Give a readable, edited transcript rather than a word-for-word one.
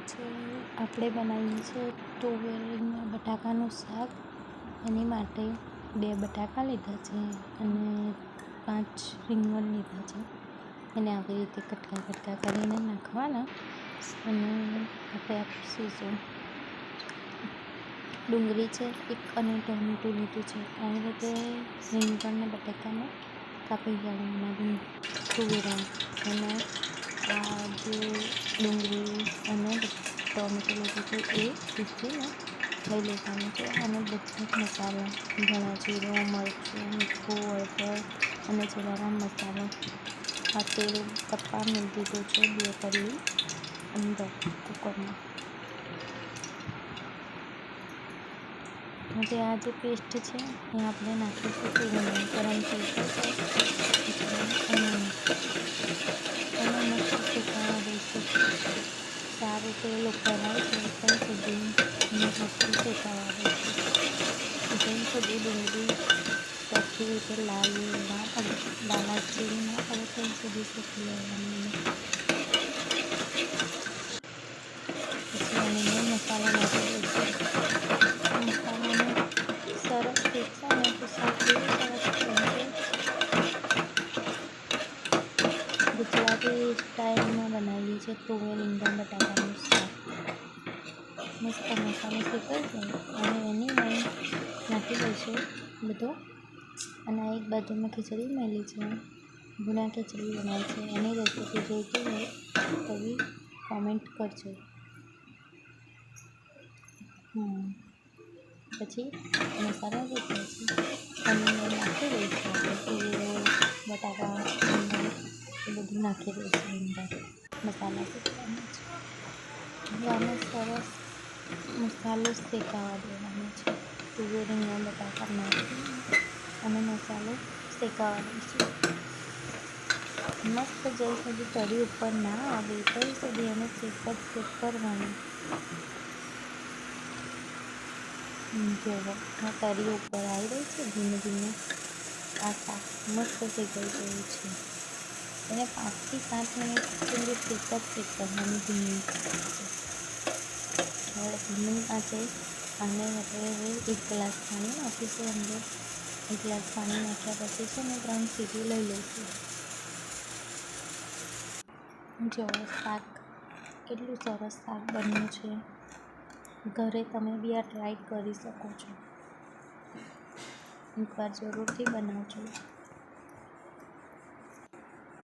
આજે આપણે બનાવીએ છીએ તુવેરના બટાકાનું શાક. એની માટે 2 બટાકા લીધા છે અને 5 રીંગણ લીધા છે. એને આવી રીતે કટકા કરીને નાખવાના અને આપણે આપીશું ડુંગળી છે 1 અને ટોમેટું લીધું છે. આવી રીતે રીંગણને બટાકાને કાપી કાઢવાના તુવેરા અને આ જે ડુંગળી અને ટોમેટું લીધું છે એ પીસીને લઈ લેવાનું છે. અને બધા જ મસાલા ધાણા જીરું મરચું મીઠું હળદર અને જલારામ મસાલો આ તેલ તપવા મૂકી દીધું છે 2 કલાક અંદર કુકરમાં. હવે આ જે પેસ્ટ છે એ આપણે નાખીશું તેલમાં ગરમ થઈ જશે એને મસ્ત શેકાવા દઈશું. સારું તેલ ઉપર આવી જાય ત્યાં સુધી એને સરખું શેકાવા દઈશું. જ્યાં સુધી ડુંગળી સરખી રીતે લાલ ના પડે લાલાશ જેવી ના પડે ત્યાં સુધી શેકી લેવાની. પછી આની મસાલો નાખી દઈશું. મસાલાને સરસ શેકશે ને તો શાક કેવું સરસ બનશે. ગુજરાતી સ્ટાઇલમાં બનાવીએ છીએ તુવેર રીંગણ બટાકાનું શાક. મસ્ત મસાલો શેકાઈ જાય અને એની અંદર નાખી દઈશું બધું. અને આ એક બાજુમાં ખીચડી મેલી છે, ભૂના ખીચડી બનાવી છે. એની રેસીપી જોઈતી હોય તો બી કોમેન્ટ કરજો. પછી મસાલા જે છે એની નાખી દઈશું આપણે તુવેર બટાકા રીંગણ એ બધું નાખી દઈશું અંદર મસાલા શેકવાનું છે. હવે આને સરસ મસાલો શેકાવા દેવાનો છે. તુવેર રીંગણ બટાકા નાખી અને મસાલો શેકાવા દઈશું. મસ્ત જ્યાં સુધી તરી ઉપર ના આવે ત્યાં સુધી એને શેક કરવાનું. જો આ તરી ઉપર આવી રહી છે ધીમે ધીમે. આ શાક મસ્ત શેકાઈ ગયું છે. એને 5 થી 7 મિનિટ સુધી શેક કરવાની ધીમી આંચે. હવે ધીમી આંચે અને આપણે 1 ગ્લાસ પાણી નાખીશું અંદર. 1 ગ્લાસ પાણી નાખ્યા પછી છે ને 3 સીટી લઈ લઈશું. જો શાક કેટલું સરસ શાક બન્યું છે. ઘરે તમે બી આ ટ્રાય કરી શકો છો. એકવાર જરૂરથી બનાવજો.